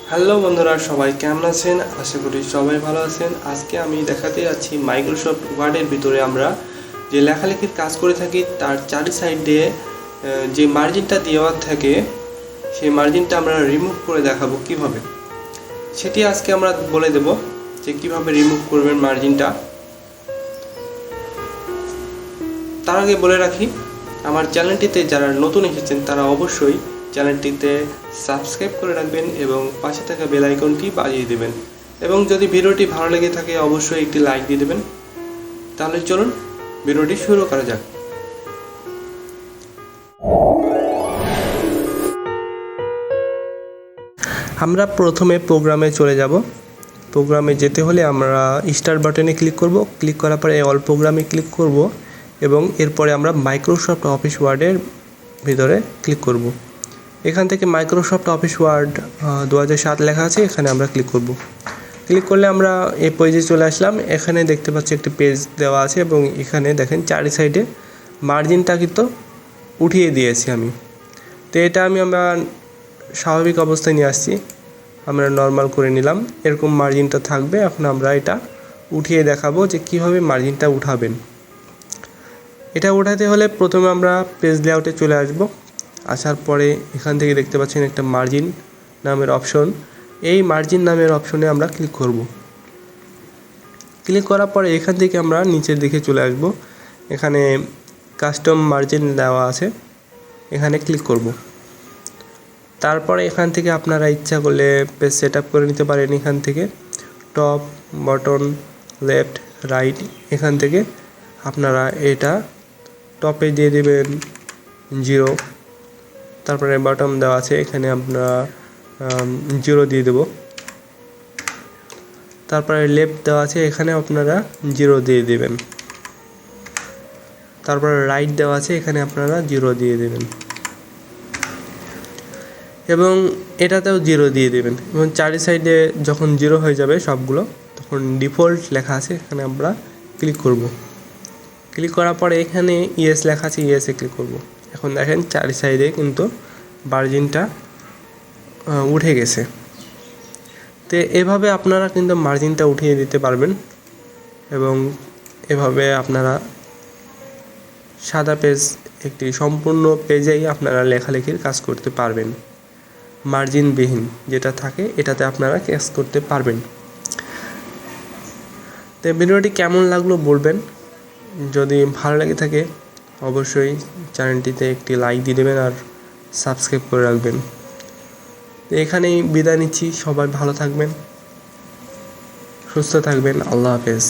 Hello বন্ধুরা, সবাই কেমন আছেন? আশা করি সবাই ভালো আছেন। আজকে আমি দেখাতে যাচ্ছি মাইক্রোসফট ওয়ার্ডের ভিতরে আমরা যে লেখালেখির কাজ করে থাকি তার চারি সাইডে যে মার্জিনটা দেওয়া থাকে সেই মার্জিনটা আমরা রিমুভ করে দেখাবো কিভাবে। সেটি আজকে আমরা বলে দেব যে কিভাবে রিমুভ করবেন মার্জিনটা। তার আগে বলে রাখি, আমার চ্যানেলটিতে যারা নতুন এসেছেন তারা অবশ্যই চ্যানেলটিতে সাবস্ক্রাইব করে রাখবেন এবং পাশে থাকা বেল আইকনটি বাজিয়ে দেবেন, এবং যদি ভিডিওটি ভালো লেগে থাকে অবশ্যই একটি লাইক দিয়ে দেবেন। তাহলে চলুন ভিডিওটি শুরু করা যাক। আমরা প্রথমে প্রোগ্রামে চলে যাব। প্রোগ্রামে যেতে হলে আমরা স্টার্ট বাটনে ক্লিক করব। ক্লিক করার পরে অল প্রোগ্রামে ক্লিক করব এবং এরপরে আমরা মাইক্রোসফট অফিস ওয়ার্ডের ভিতরে ক্লিক করব। এখান থেকে মাইক্রোসফট অফিস ওয়ার্ড 2007 লেখা আছে, এখানে আমরা ক্লিক করব। ক্লিক করলে আমরা এই পেজে চলে আসলাম। এখানে দেখতে পাচ্ছি একটি পেজ দেওয়া আছে এবং এখানে দেখেন চারি সাইডে মার্জিনটা কিন্তু উঠিয়ে দিয়েছি আমি। তো এটা আমার স্বাভাবিক অবস্থায় নিয়ে আসছি, আমরা নর্মাল করে নিলাম। এরকম মার্জিনটা থাকবে। এখন আমরা এটা উঠিয়ে দেখাবো যে কীভাবে মার্জিনটা উঠাবেন। এটা উঠাতে হলে প্রথমে আমরা পেজ লেআউটে চলে আসব। আসার পরে এখান থেকে দেখতে পাচ্ছেন একটা মার্জিন নামের অপশন। এই মার্জিন নামের অপশনে আমরা ক্লিক করব। ক্লিক করার পরে এখান থেকে আমরা নিচের দিকে চলে আসব। এখানে কাস্টম মার্জিন দেওয়া আছে, এখানে ক্লিক করব। তারপরে এখান থেকে আপনারা ইচ্ছা করলে পেজ সেট আপ করে নিতে পারেন। এখান থেকে টপ, বটন, লেফট, রাইট, এখান থেকে আপনারা এটা টপে দিয়ে দেবেন 0। তারপরে বটম দেওয়া আছে, এখানে আপনারা 0 দিয়ে দেব। তারপরে লেফট দেওয়া আছে, এখানে আপনারা 0 দিয়ে দেবেন। তারপরে রাইট দেওয়া আছে, এখানে আপনারা 0 দিয়ে দেবেন এবং এটাতেও 0 দিয়ে দেবেন। এবং চারি সাইডে যখন 0 হয়ে যাবে সবগুলো, তখন ডিফল্ট লেখা আছে, এখানে আমরা ক্লিক করব। ক্লিক করার পরে এখানে ইয়েস লেখা আছে, ইয়েসে ক্লিক করব। এখন দেখেন চারি সাইডে কিন্তু মার্জিনটা উঠে গেছে। তো এভাবে আপনারা কিন্তু মার্জিনটা উঠিয়ে দিতে পারবেন এবং এভাবে আপনারা সাদা পেজ, একটি সম্পূর্ণ পেজেই আপনারা লেখালেখির কাজ করতে পারবেন। মার্জিনবিহীন যেটা থাকে এটাতে আপনারা কাজ করতে পারবেন। তো ভিডিওটি কেমন লাগলো বলবেন। যদি ভালো লেগে থাকে অবশ্যই চ্যানেলটিতে একটি লাইক দিয়ে দেবেন আর সাবস্ক্রাইব করে রাখবেন। এখানেই বিদায় নিচ্ছি। সবাই ভালো থাকবেন, সুস্থ থাকবেন। আল্লাহ হাফেজ।